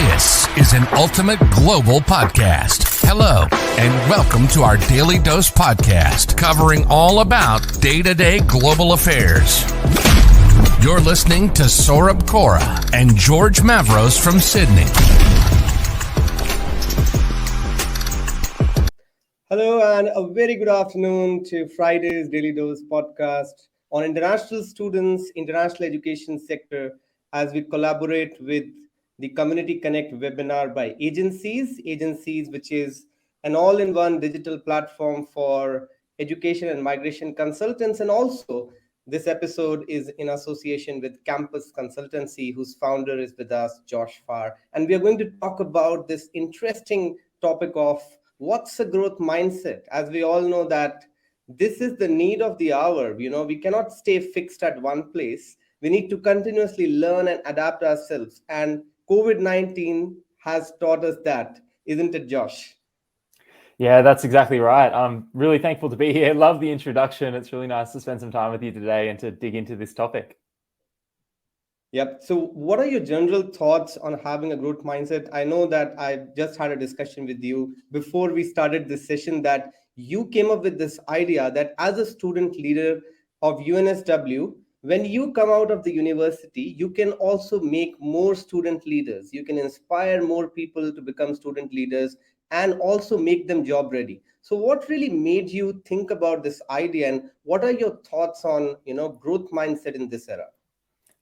This is an ultimate global podcast. Hello, and welcome to our Daily Dose podcast, covering all about day-to-day global affairs. You're listening to Saurabh Kaura and George Mavros from Sydney. Hello, and a very good afternoon to Friday's Daily Dose podcast on international students, international education sector, as we collaborate with the Community Connect webinar by Agencies, which is an all-in-one digital platform for education and migration consultants. And also, this episode is in association with Campus Consultancy, whose founder is with us, Josh Farr. And we are going to talk about this interesting topic of what's a growth mindset. As we all know that this is the need of the hour. We cannot stay fixed at one place. We need to continuously learn and adapt ourselves. And COVID-19 has taught us that, isn't it, Josh? Yeah, that's exactly right. I'm really thankful to be here. Love the introduction. It's really nice to spend some time with you today and to dig into this topic. Yep. So what are your general thoughts on having a growth mindset? I know that I just had a discussion with you before we started this session that you came up with this idea that as a student leader of UNSW, when you come out of the university, you can also make more student leaders. You can inspire more people to become student leaders and also make them job ready. So what really made you think about this idea, and what are your thoughts on, growth mindset in this era?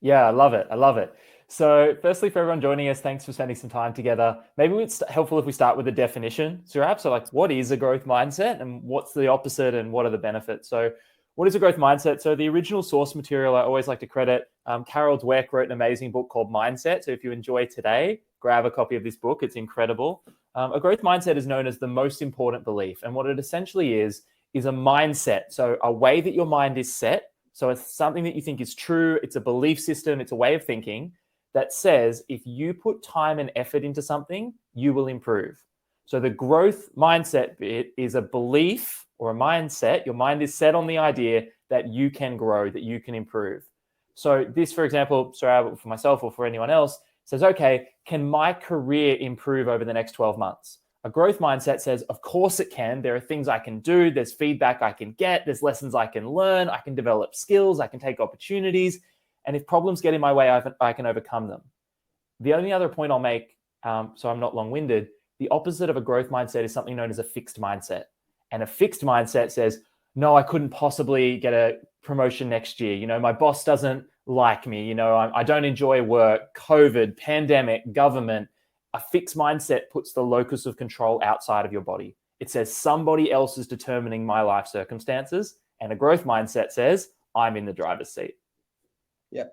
Yeah, I love it. So firstly, for everyone joining us, thanks for spending some time together. Maybe it's helpful if we start with a definition, Saurabh. So what is a growth mindset and what's the opposite and what are the benefits? So what is a growth mindset? So the original source material, I always like to credit, Carol Dweck wrote an amazing book called Mindset. So if you enjoy today, grab a copy of this book. It's incredible. A growth mindset is known as the most important belief. And what it essentially is a mindset. So a way that your mind is set. So it's something that you think is true. It's a belief system. It's a way of thinking that says if you put time and effort into something, you will improve. So the growth mindset bit is a belief or a mindset. Your mind is set on the idea that you can grow, that you can improve. So this, for example, for myself or for anyone else, says, okay, can my career improve over the next 12 months? A growth mindset says, of course it can. There are things I can do. There's feedback I can get. There's lessons I can learn. I can develop skills. I can take opportunities. And if problems get in my way, I can overcome them. The only other point I'll make, so I'm not long-winded, the opposite of a growth mindset is something known as a fixed mindset. And a fixed mindset says, no, I couldn't possibly get a promotion next year. My boss doesn't like me. I don't enjoy work, COVID, pandemic, government. A fixed mindset puts the locus of control outside of your body. It says somebody else is determining my life circumstances. And a growth mindset says, I'm in the driver's seat. Yeah.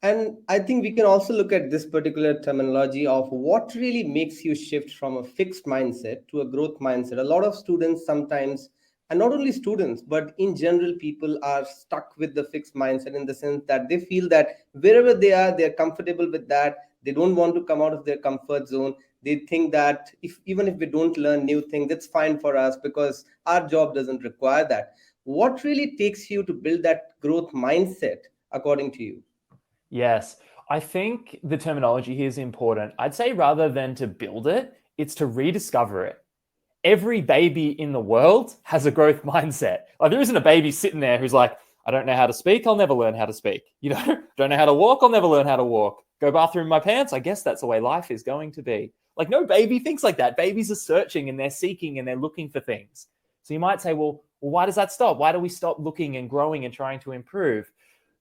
And I think we can also look at this particular terminology of what really makes you shift from a fixed mindset to a growth mindset. A lot of students sometimes, and not only students, but in general, people are stuck with the fixed mindset in the sense that they feel that wherever they are, they're comfortable with that. They don't want to come out of their comfort zone. They think that even if we don't learn new things, that's fine for us because our job doesn't require that. What really takes you to build that growth mindset, according to you? Yes, I think the terminology here is important. I'd say rather than to build it, it's to rediscover it. Every baby in the world has a growth mindset. Like there isn't a baby sitting there who's like, I don't know how to speak, I'll never learn how to speak. Don't know how to walk, I'll never learn how to walk. Go bathroom in my pants, I guess that's the way life is going to be. Like no baby thinks like that. Babies are searching and they're seeking and they're looking for things. So you might say, well, why does that stop? Why do we stop looking and growing and trying to improve?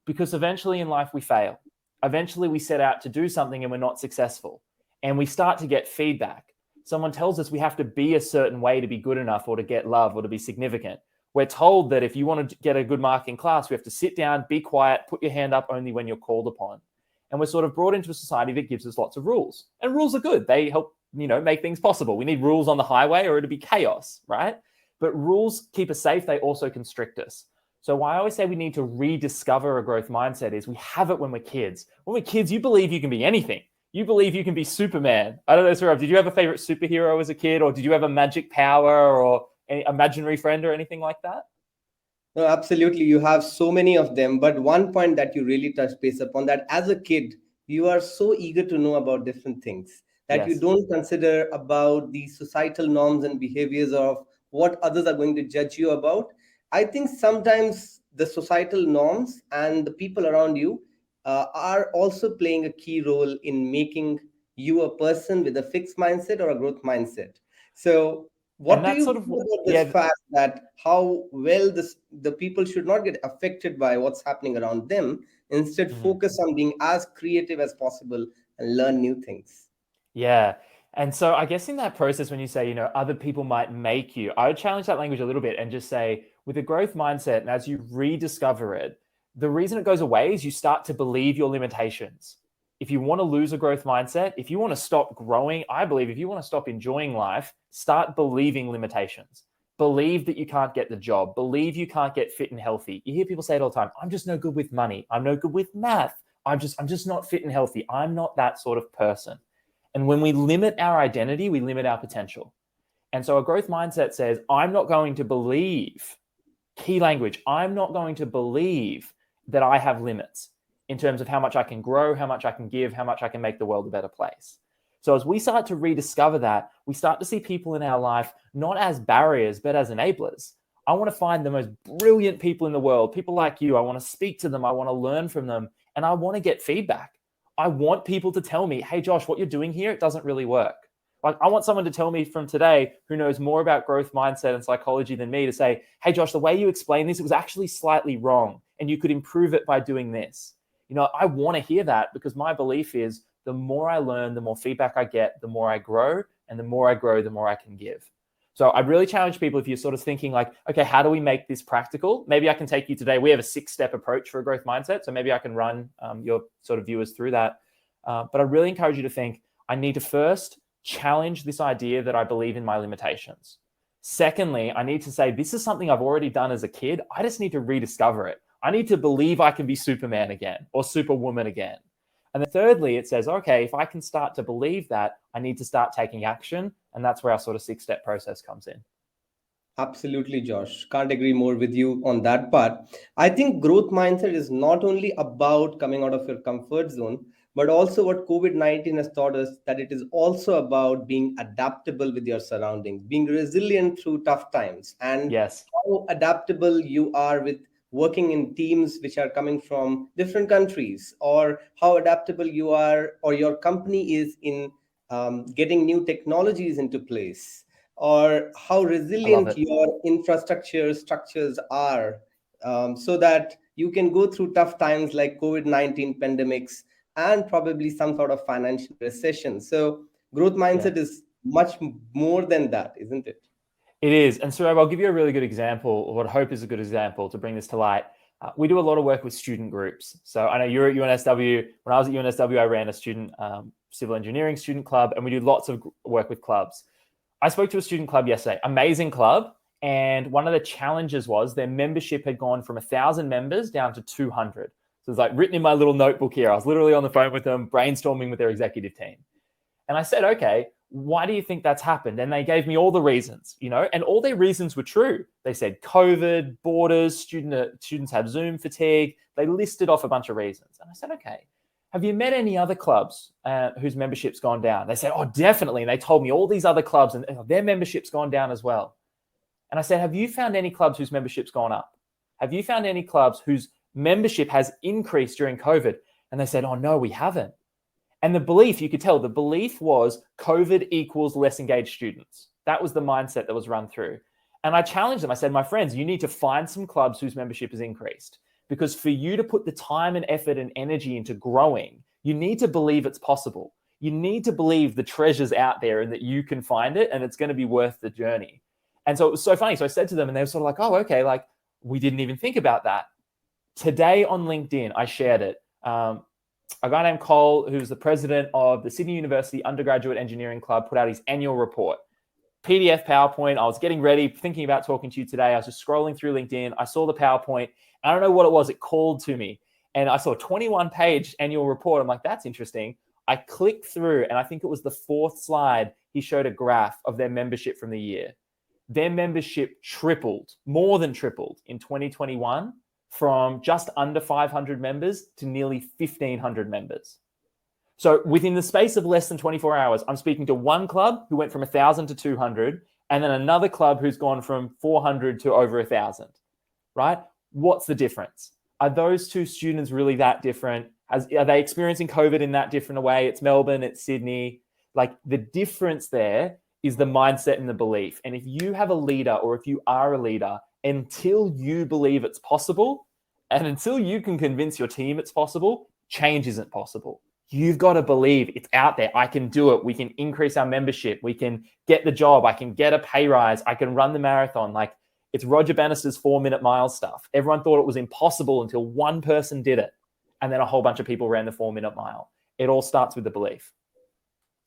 Because eventually in life we fail. Eventually we set out to do something and we're not successful. And we start to get feedback. Someone tells us we have to be a certain way to be good enough or to get love or to be significant. We're told that if you want to get a good mark in class, we have to sit down, be quiet, put your hand up only when you're called upon. And we're sort of brought into a society that gives us lots of rules. And rules are good. They help, make things possible. We need rules on the highway or it'll be chaos, right? But rules keep us safe. They also constrict us. So why I always say we need to rediscover a growth mindset is we have it when we're kids. When we're kids, you believe you can be anything. You believe you can be Superman. I don't know, Saurabh, did you have a favorite superhero as a kid, or did you have a magic power or any imaginary friend or anything like that? No, absolutely. You have so many of them. But one point that you really touched base upon, that as a kid, you are so eager to know about different things that you Yes. don't consider about the societal norms and behaviors of what others are going to judge you about. I think sometimes the societal norms and the people around you are also playing a key role in making you a person with a fixed mindset or a growth mindset. So And what do that's you sort feel of, about this yeah. fact that how well the people should not get affected by what's happening around them, instead Mhm. focus on being as creative as possible and learn new things? Yeah. And so I guess in that process, when you say, other people might make you, I would challenge that language a little bit and just say, with a growth mindset, and as you rediscover it, the reason it goes away is you start to believe your limitations. If you want to lose a growth mindset, if you want to stop growing, I believe if you want to stop enjoying life, start believing limitations. Believe that you can't get the job. Believe you can't get fit and healthy. You hear people say it all the time. I'm just no good with money. I'm no good with math. I'm just not fit and healthy. I'm not that sort of person. And when we limit our identity, we limit our potential. And so a growth mindset says, I'm not going to believe, key language, I'm not going to believe that I have limits in terms of how much I can grow, how much I can give, how much I can make the world a better place. So as we start to rediscover that, we start to see people in our life not as barriers, but as enablers. I want to find the most brilliant people in the world, people like you. I want to speak to them. I want to learn from them. And I want to get feedback. I want people to tell me, hey, Josh, what you're doing here, it doesn't really work. Like, I want someone to tell me from today who knows more about growth mindset and psychology than me to say, hey, Josh, the way you explain this, it was actually slightly wrong and you could improve it by doing this. I want to hear that, because my belief is the more I learn, the more feedback I get, the more I grow, and the more I grow, the more I can give. So I'd really challenge people, if you're sort of thinking like, okay, how do we make this practical? Maybe I can take you today. We have a 6-step approach for a growth mindset. So maybe I can run your sort of viewers through that. But I really encourage you to think, I need to first challenge this idea that I believe in my limitations. Secondly, I need to say, this is something I've already done as a kid. I just need to rediscover it. I need to believe I can be Superman again or Superwoman again. And then thirdly, it says, okay, if I can start to believe that, I need to start taking action. And that's where our sort of 6-step process comes in. Absolutely, Josh. Can't agree more with you on that part. I think growth mindset is not only about coming out of your comfort zone, but also what COVID-19 has taught us, that it is also about being adaptable with your surroundings, being resilient through tough times, and Yes. how adaptable you are with working in teams which are coming from different countries, or how adaptable you are or your company is in getting new technologies into place, or how I love resilient it. your infrastructure structures are, so that you can go through tough times like COVID-19 pandemics and probably some sort of financial recession. So growth Yeah. mindset is much more than that, isn't it? It is. And Saurabh, I'll give you a really good example, or what I hope is a good example to bring this to light. We do a lot of work with student groups. So I know you're at UNSW. When I was at UNSW, I ran a student civil engineering student club, and we do lots of work with clubs. I spoke to a student club yesterday, amazing club. And one of the challenges was their membership had gone from 1,000 members down to 200. So it's like written in my little notebook here. I was literally on the phone with them, brainstorming with their executive team. And I said, okay, why do you think that's happened? And they gave me all the reasons, and all their reasons were true. They said COVID, borders, students have Zoom fatigue. They listed off a bunch of reasons. And I said, okay, have you met any other clubs whose membership's gone down? They said, oh, definitely. And they told me all these other clubs and their membership's gone down as well. And I said, have you found any clubs whose membership's gone up? Have you found any clubs whose membership has increased during COVID? And they said, oh, no, we haven't. And the belief, you could tell, the belief was COVID equals less engaged students. That was the mindset that was run through. And I challenged them. I said, my friends, you need to find some clubs whose membership has increased. Because for you to put the time and effort and energy into growing, you need to believe it's possible. You need to believe the treasure's out there and that you can find it and it's going to be worth the journey. And so it was so funny. So I said to them, and they were sort of like, oh, okay, like we didn't even think about that. Today on LinkedIn, I shared it. A guy named Cole, who's the president of the Sydney University Undergraduate Engineering Club, put out his annual report. PDF PowerPoint. I was getting ready, thinking about talking to you today. I was just scrolling through LinkedIn. I saw the PowerPoint. I don't know what it was. It called to me. And I saw a 21-page annual report. I'm like, that's interesting. I clicked through, and I think it was the 4th slide. He showed a graph of their membership from the year. Their membership tripled, more than tripled in 2021, from just under 500 members to nearly 1,500 members. So within the space of less than 24 hours, I'm speaking to one club who went from 1,000 to 200, and then another club who's gone from 400 to over 1,000, right? What's the difference? Are those two students really that different? Are they experiencing COVID in that different a way? It's Melbourne, it's Sydney. Like, the difference there is the mindset and the belief. And if you have a leader, or if you are a leader, until you believe it's possible, and until you can convince your team it's possible, change isn't possible. You've got to believe it's out there. I can do it. We can increase our membership. We can get the job. I can get a pay rise. I can run the marathon. Like, it's Roger Bannister's 4-minute mile stuff. Everyone thought it was impossible until one person did it. And then a whole bunch of people ran the 4-minute mile. It all starts with the belief.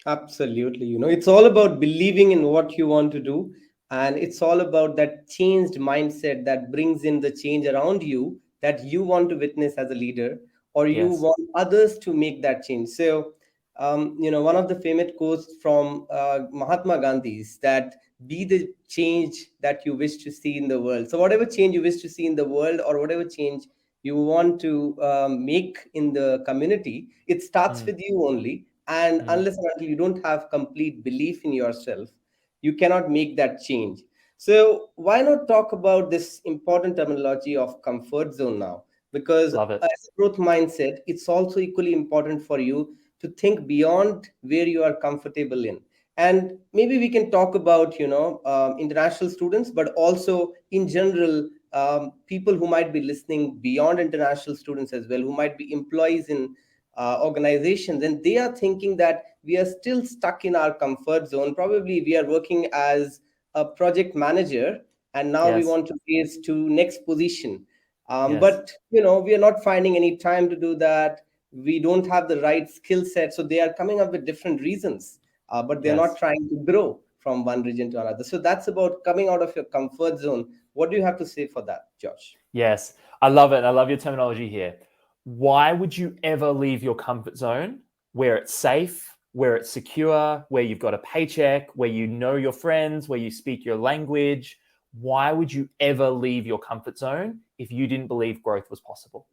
Absolutely. It's all about believing in what you want to do. And it's all about that changed mindset that brings in the change around you that you want to witness as a leader, or you Yes. want others to make that change. So, one of the famous quotes from Mahatma Gandhi is that be the change that you wish to see in the world. So whatever change you wish to see in the world, or whatever change you want to make in the community, it starts with you only. And unless and until you don't have complete belief in yourself, you cannot make that change. So why not talk about this important terminology of comfort zone now? Because Love it. as a growth mindset, it's also equally important for you to think beyond where you are comfortable in. And maybe we can talk about international students, but also in general, people who might be listening beyond international students as well, who might be employees in organizations, and they are thinking that we are still stuck in our comfort zone. Probably we are working as a project manager, and now we Yes. want to raise to next position. Yes. But we are not finding any time to do that. We don't have the right skill set, so they are coming up with different reasons, but they're Yes. not trying to grow from one region to another. So that's about coming out of your comfort zone. What do you have to say for that, Josh? Yes. I love it. I love your terminology here. Why would you ever leave your comfort zone where it's safe, where it's secure, where you've got a paycheck, where you know your friends, where you speak your language? Why would you ever leave your comfort zone if you didn't believe growth was possible?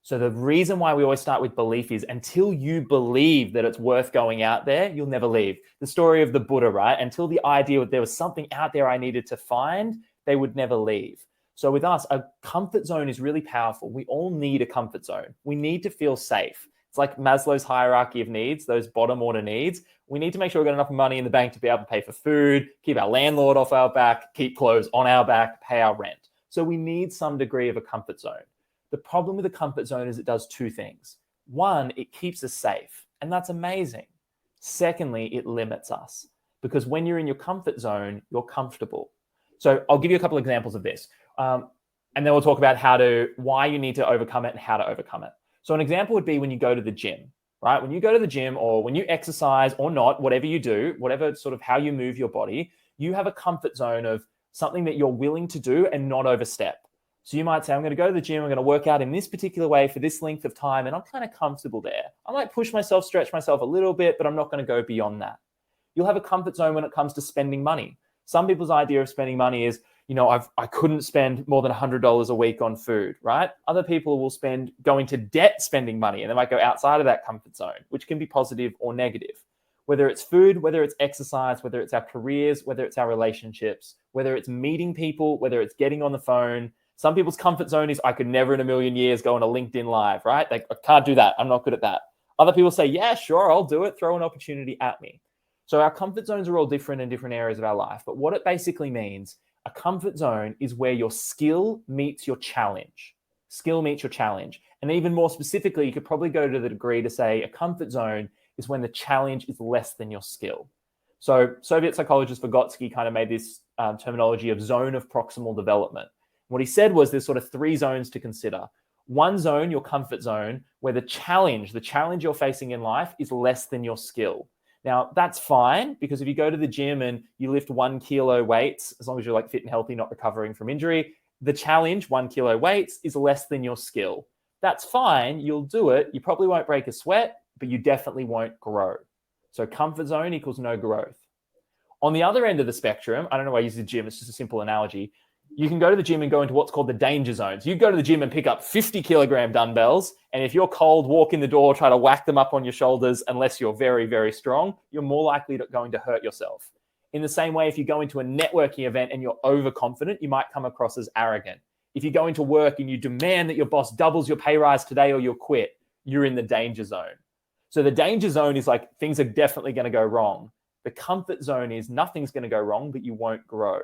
So the reason why we always start with belief is until you believe that it's worth going out there, you'll never leave. The story of the Buddha, right? Until the idea that there was something out there I needed to find, they would never leave. So with us, a comfort zone is really powerful. We all need a comfort zone. We need to feel safe. It's like Maslow's hierarchy of needs, those bottom order needs. We need to make sure we've got enough money in the bank to be able to pay for food, keep our landlord off our back, keep clothes on our back, pay our rent. So we need some degree of a comfort zone. The problem with a comfort zone is it does two things. One, it keeps us safe, and that's amazing. Secondly, it limits us, because when you're in your comfort zone, you're comfortable. So I'll give you a couple of examples of this. And then we'll talk about why you need to overcome it and how to overcome it. So an example would be when you go to the gym, right? When you go to the gym, or when you exercise or not, whatever you do, whatever sort of how you move your body, you have a comfort zone of something that you're willing to do and not overstep. So you might say, I'm going to go to the gym, I'm going to work out in this particular way for this length of time, and I'm kind of comfortable there. I might push myself, stretch myself a little bit, but I'm not going to go beyond that. You'll have a comfort zone when it comes to spending money. Some people's idea of spending money is, I couldn't spend more than $100 a week on food, right? Other people will spend going to debt spending money, and they might go outside of that comfort zone, which can be positive or negative. Whether it's food, whether it's exercise, whether it's our careers, whether it's our relationships, whether it's meeting people, whether it's getting on the phone. Some people's comfort zone is, I could never in a million years go on a LinkedIn Live, right? I can't do that. I'm not good at that. Other people say, yeah, sure, I'll do it. Throw an opportunity at me. So our comfort zones are all different in different areas of our life. But what it basically means, a comfort zone is where your skill meets your challenge. Skill meets your challenge. And even more specifically, you could probably go to the degree to say a comfort zone is when the challenge is less than your skill. So Soviet psychologist Vygotsky kind of made this terminology of zone of proximal development. What he said was there's sort of three zones to consider. One zone, your comfort zone, where the challenge you're facing in life is less than your skill. Now, that's fine, because if you go to the gym and you lift 1 kilo weights, as long as you're like fit and healthy, not recovering from injury, the challenge, 1 kilo weights, is less than your skill. That's fine. You'll do it. You probably won't break a sweat, but you definitely won't grow. So comfort zone equals no growth. On the other end of the spectrum, I don't know why I use the gym, it's just a simple analogy. You can go to the gym and go into what's called the danger zones. You go to the gym and pick up 50 kilogram dumbbells. And if you're cold, walk in the door, try to whack them up on your shoulders, unless you're very, very strong, you're more likely going to hurt yourself. In the same way, if you go into a networking event and you're overconfident, you might come across as arrogant. If you go into work and you demand that your boss doubles your pay rise today or you'll quit, you're in the danger zone. So the danger zone is like things are definitely going to go wrong. The comfort zone is nothing's going to go wrong, but you won't grow.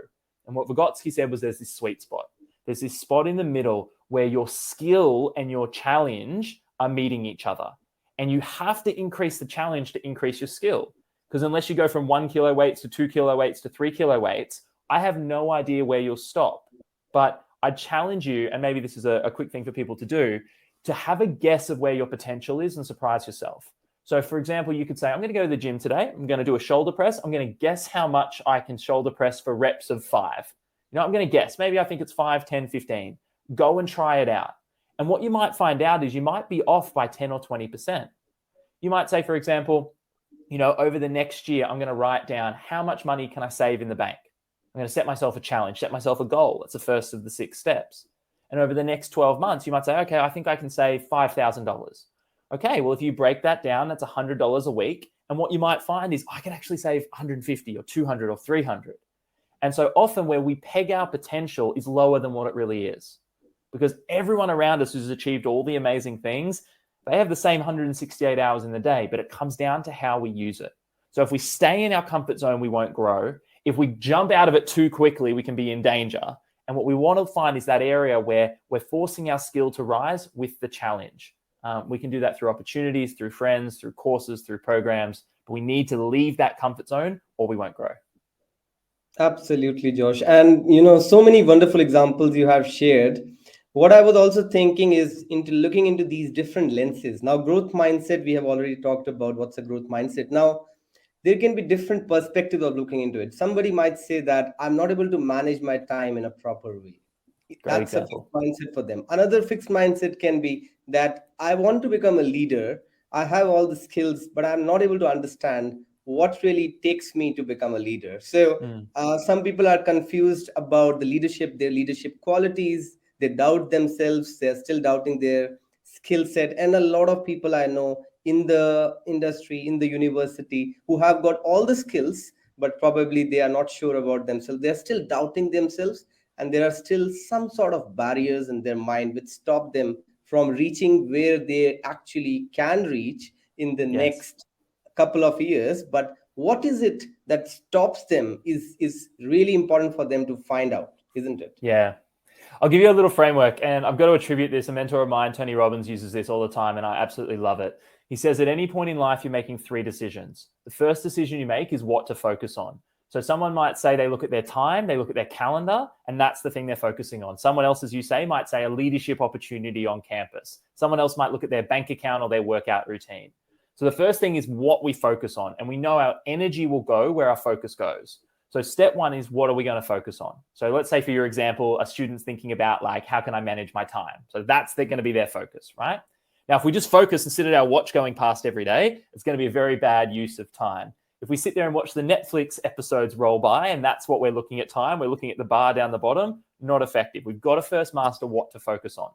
And what Vygotsky said was there's this sweet spot. There's this spot in the middle where your skill and your challenge are meeting each other. And you have to increase the challenge to increase your skill. Because unless you go from 1 kilo weights to 2 kilo weights to 3 kilo weights, I have no idea where you'll stop. But I challenge you, and maybe this is a quick thing for people to do, to have a guess of where your potential is and surprise yourself. So for example, you could say, I'm going to go to the gym today. I'm going to do a shoulder press. I'm going to guess how much I can shoulder press for reps of 5. I'm going to guess. Maybe I think it's 5, 10, 15. Go and try it out. And what you might find out is you might be off by 10 or 20%. You might say, for example, over the next year, I'm going to write down how much money can I save in the bank. I'm going to set myself a challenge, set myself a goal. That's the first of the 6 steps. And over the next 12 months, you might say, okay, I think I can save $5,000. Okay, well, if you break that down, that's $100 a week. And what you might find is I can actually save 150 or 200 or 300. And so often where we peg our potential is lower than what it really is. Because everyone around us who's achieved all the amazing things, they have the same 168 hours in the day, but it comes down to how we use it. So if we stay in our comfort zone, we won't grow. If we jump out of it too quickly, we can be in danger. And what we want to find is that area where we're forcing our skill to rise with the challenge. We can do that through opportunities, through friends, through courses, through programs. But we need to leave that comfort zone or we won't grow. Absolutely, Josh. And, so many wonderful examples you have shared. What I was also thinking is looking into these different lenses. Now, growth mindset, we have already talked about what's a growth mindset. Now, there can be different perspectives of looking into it. Somebody might say that I'm not able to manage my time in a proper way. That's a fixed mindset for them. Another fixed mindset can be that I want to become a leader. I have all the skills, but I'm not able to understand what really takes me to become a leader. So some people are confused about their leadership qualities. They doubt themselves. They're still doubting their skill set. And a lot of people I know in the industry, in the university, who have got all the skills, but probably they are not sure about themselves. They're still doubting themselves. And there are still some sort of barriers in their mind which stop them from reaching where they actually can reach in the next couple of years. But what is it that stops them is really important for them to find out, isn't it? Yeah. I'll give you a little framework, and I've got to attribute this. A mentor of mine, Tony Robbins, uses this all the time, and I absolutely love it. He says at any point in life, you're making 3 decisions. The first decision you make is what to focus on. So someone might say they look at their time, they look at their calendar, and that's the thing they're focusing on. Someone else, as you say, might say a leadership opportunity on campus. Someone else might look at their bank account or their workout routine. So the first thing is what we focus on. And we know our energy will go where our focus goes. So step 1 is what are we going to focus on? So let's say for your example, a student's thinking about how can I manage my time? So that's going to be their focus, right? Now, if we just focus and sit at our watch going past every day, it's going to be a very bad use of time. If we sit there and watch the Netflix episodes roll by and that's what we're looking at time, we're looking at the bar down the bottom, not effective. We've got to first master what to focus on.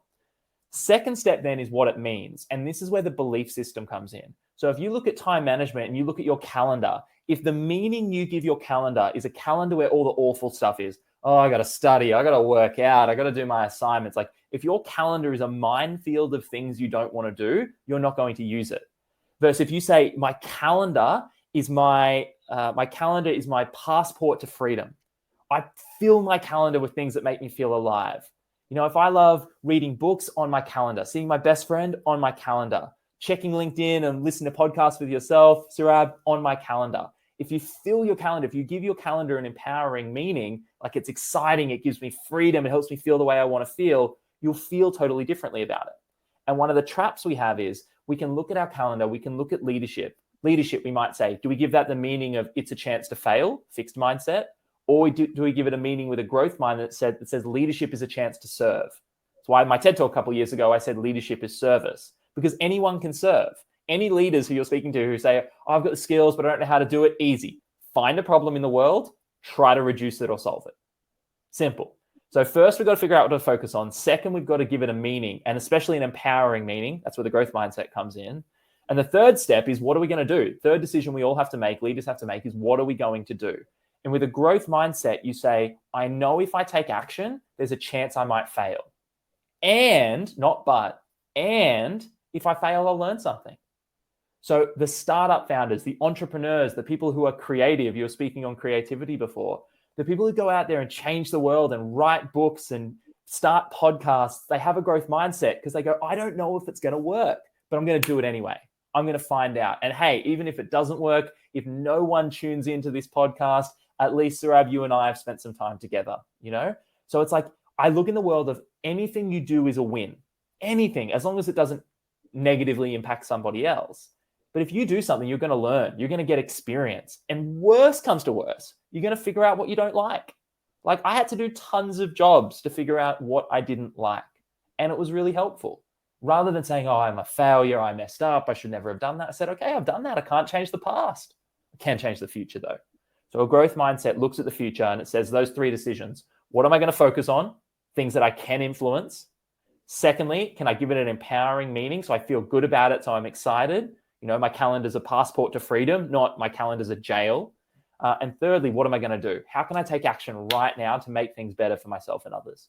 Second step then is what it means. And this is where the belief system comes in. So if you look at time management and you look at your calendar, if the meaning you give your calendar is a calendar where all the awful stuff is, oh, I got to study, I got to work out, I got to do my assignments. If your calendar is a minefield of things you don't want to do, you're not going to use it. Versus if you say my calendar is my passport to freedom. I fill my calendar with things that make me feel alive. If I love reading books, on my calendar, seeing my best friend, on my calendar, checking LinkedIn and listening to podcasts with yourself, Saurabh, on my calendar. If you fill your calendar, if you give your calendar an empowering meaning, like it's exciting, it gives me freedom, it helps me feel the way I want to feel, you'll feel totally differently about it. And one of the traps we have is we can look at our calendar, we can look at leadership. Leadership, we might say, do we give that the meaning of it's a chance to fail, fixed mindset? Or do we give it a meaning with a growth mind that says leadership is a chance to serve? That's why in my TED Talk a couple of years ago, I said leadership is service, because anyone can serve. Any leaders who you're speaking to who say, oh, I've got the skills, but I don't know how to do it, easy. Find a problem in the world, try to reduce it or solve it. Simple. So first, we've got to figure out what to focus on. Second, we've got to give it a meaning, and especially an empowering meaning. That's where the growth mindset comes in. And the third step is, what are we going to do? Third decision we all have to make, leaders have to make, is what are we going to do? And with a growth mindset, you say, I know if I take action, there's a chance I might fail. And, not but, and if I fail, I'll learn something. So the startup founders, the entrepreneurs, the people who are creative, you were speaking on creativity before, the people who go out there and change the world and write books and start podcasts, they have a growth mindset because they go, I don't know if it's going to work, but I'm going to do it anyway. I'm going to find out. And hey, even if it doesn't work, if no one tunes into this podcast, at least Saurabh, you and I have spent some time together, you know? So it's like, I look in the world of anything you do is a win. Anything, as long as it doesn't negatively impact somebody else. But if you do something, you're going to learn, you're going to get experience. And worse comes to worse, you're going to figure out what you don't like. Like, I had to do tons of jobs to figure out what I didn't like. And it was really helpful. Rather than saying, oh, I'm a failure, I messed up, I should never have done that. I said, okay, I've done that. I can't change the past. I can change the future though. So a growth mindset looks at the future and it says those three decisions. What am I going to focus on? Things that I can influence. Secondly, can I give it an empowering meaning so I feel good about it, so I'm excited? You know, my calendar's a passport to freedom, not my calendar's a jail. And thirdly, what am I going to do? How can I take action right now to make things better for myself and others?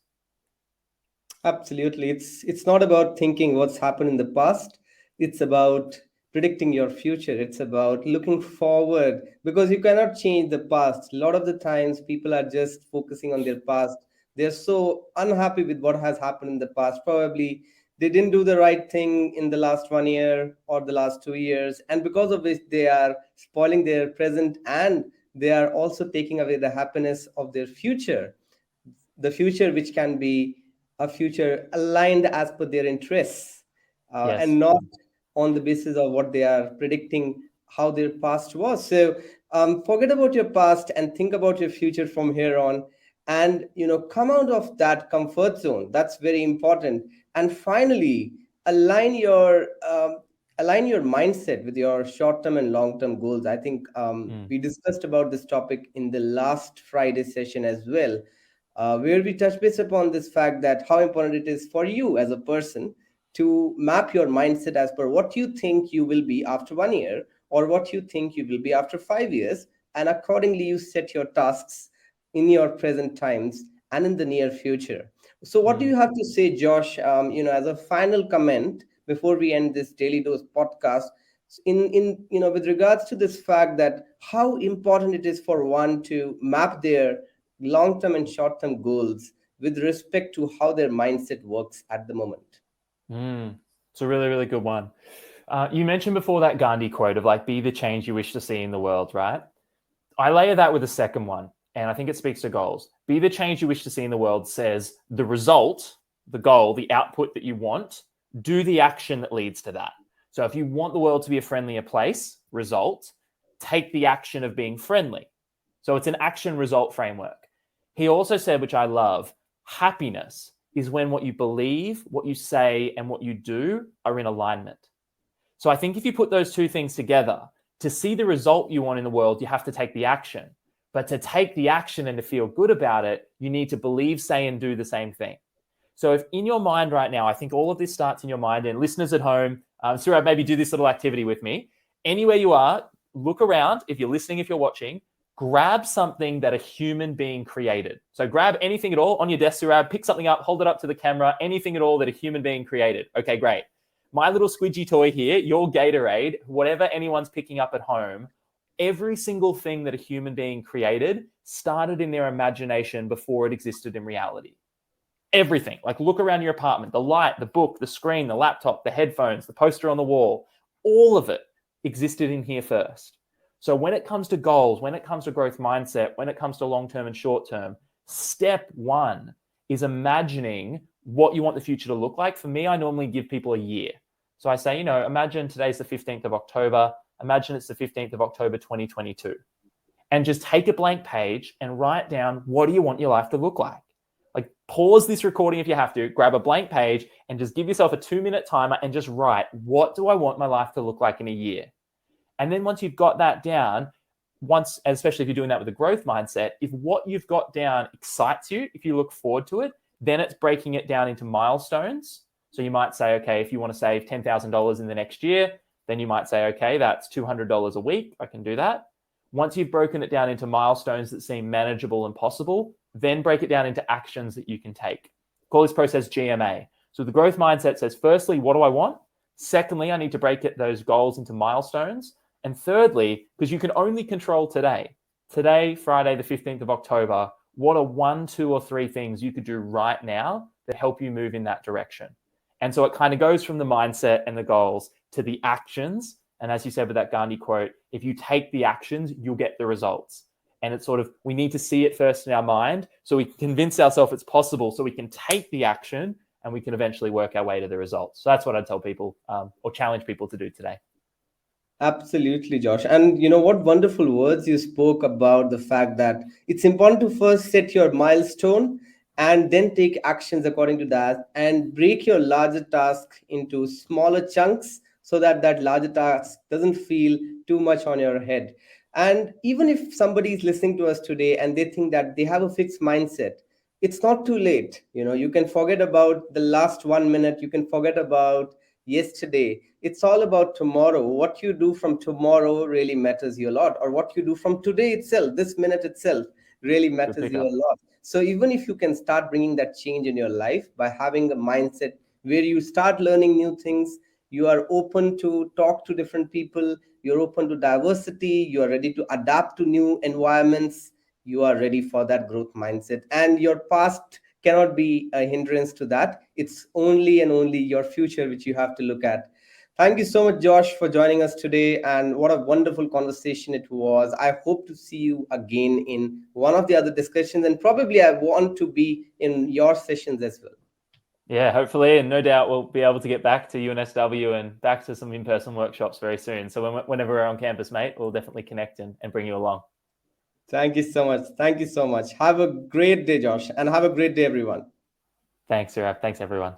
Absolutely. It's not about thinking what's happened in the past. It's about predicting your future. It's about looking forward, because you cannot change the past. A lot of the times people are just focusing on their past. They're so unhappy with what has happened in the past. Probably they didn't do the right thing in the last 1 year or the last 2 years. And because of which they are spoiling their present, and they are also taking away the happiness of their future. The future which can be a future aligned as per their interests, Yes. and not on the basis of what they are predicting how their past was. So forget about your past and think about your future from here on, and come out of that comfort zone. That's very important. And finally, align your mindset with your short-term and long-term goals. I think we discussed about this topic in the last Friday session as well, where we touch base upon this fact that how important it is for you as a person to map your mindset as per what you think you will be after 1 year, or what you think you will be after 5 years. And accordingly, you set your tasks in your present times and in the near future. So what do you have to say, Josh, as a final comment before we end this Daily Dose podcast, in with regards to this fact that how important it is for one to map their long-term and short-term goals with respect to how their mindset works at the moment? It's a really, really good one. You mentioned before that Gandhi quote of like, be the change you wish to see in the world, right? I layer that with a second one, and I think it speaks to goals. Be the change you wish to see in the world says the result, the goal, the output that you want, do the action that leads to that. So if you want the world to be a friendlier place, result, take the action of being friendly. So it's an action result framework. He also said, which I love, happiness is when what you believe, what you say, and what you do are in alignment. So I think if you put those two things together, to see the result you want in the world, you have to take the action. But to take the action and to feel good about it, you need to believe, say, and do the same thing. So if in your mind right now, I think all of this starts in your mind, and listeners at home, Saurabh, maybe do this little activity with me. Anywhere you are, look around. If you're listening, if you're watching, grab something that a human being created. So grab anything at all on your desk, Saurabh, pick something up, hold it up to the camera, anything at all that a human being created. Okay, great. My little squidgy toy here, your Gatorade, whatever anyone's picking up at home, every single thing that a human being created started in their imagination before it existed in reality. Everything. Like, look around your apartment, the light, the book, the screen, the laptop, the headphones, the poster on the wall, all of it existed in here first. So when it comes to goals, when it comes to growth mindset, when it comes to long-term and short-term, step one is imagining what you want the future to look like. For me, I normally give people a year. So I say, imagine today's the 15th of October. Imagine it's the 15th of October, 2022. And just take a blank page and write down, what do you want your life to look like? Like, pause this recording if you have to, grab a blank page and just give yourself a 2-minute timer and just write, what do I want my life to look like in a year? And then once you've got that down, once, especially if you're doing that with a growth mindset, if what you've got down excites you, if you look forward to it, then it's breaking it down into milestones. So you might say, okay, if you want to save $10,000 in the next year, then you might say, okay, that's $200 a week. I can do that. Once you've broken it down into milestones that seem manageable and possible, then break it down into actions that you can take. Call this process GMA. So the growth mindset says, firstly, what do I want? Secondly, I need to break those goals into milestones. And thirdly, because you can only control today, Friday, the 15th of October, what are 1, 2, or 3 things you could do right now that help you move in that direction? And so it kind of goes from the mindset and the goals to the actions. And as you said with that Gandhi quote, if you take the actions, you'll get the results. And it's sort of, we need to see it first in our mind so we can convince ourselves it's possible, so we can take the action and we can eventually work our way to the results. So that's what I'd tell people or challenge people to do today. Absolutely, Josh. And you know what wonderful words you spoke about the fact that it's important to first set your milestone and then take actions according to that and break your larger task into smaller chunks so that that larger task doesn't feel too much on your head. And even if somebody is listening to us today and they think that they have a fixed mindset, it's not too late. You know, you can forget about the last 1 minute, you can forget about yesterday. It's all about tomorrow. What you do from tomorrow really matters you a lot, or what you do from today itself, this minute itself, really matters you a lot. So even if you can start bringing that change in your life by having a mindset where you start learning new things, you are open to talk to different people, you're open to diversity, you are ready to adapt to new environments, you are ready for that growth mindset, and your past cannot be a hindrance to that. It's only and only your future which you have to look at. Thank you so much, Josh, for joining us today. And what a wonderful conversation it was. I hope to see you again in one of the other discussions. And probably I want to be in your sessions as well. Yeah, hopefully. And no doubt we'll be able to get back to UNSW and back to some in-person workshops very soon. So whenever we're on campus, mate, we'll definitely connect and bring you along. Thank you so much. Thank you so much. Have a great day, Josh. And have a great day, everyone. Thanks, Saurabh. Thanks, everyone.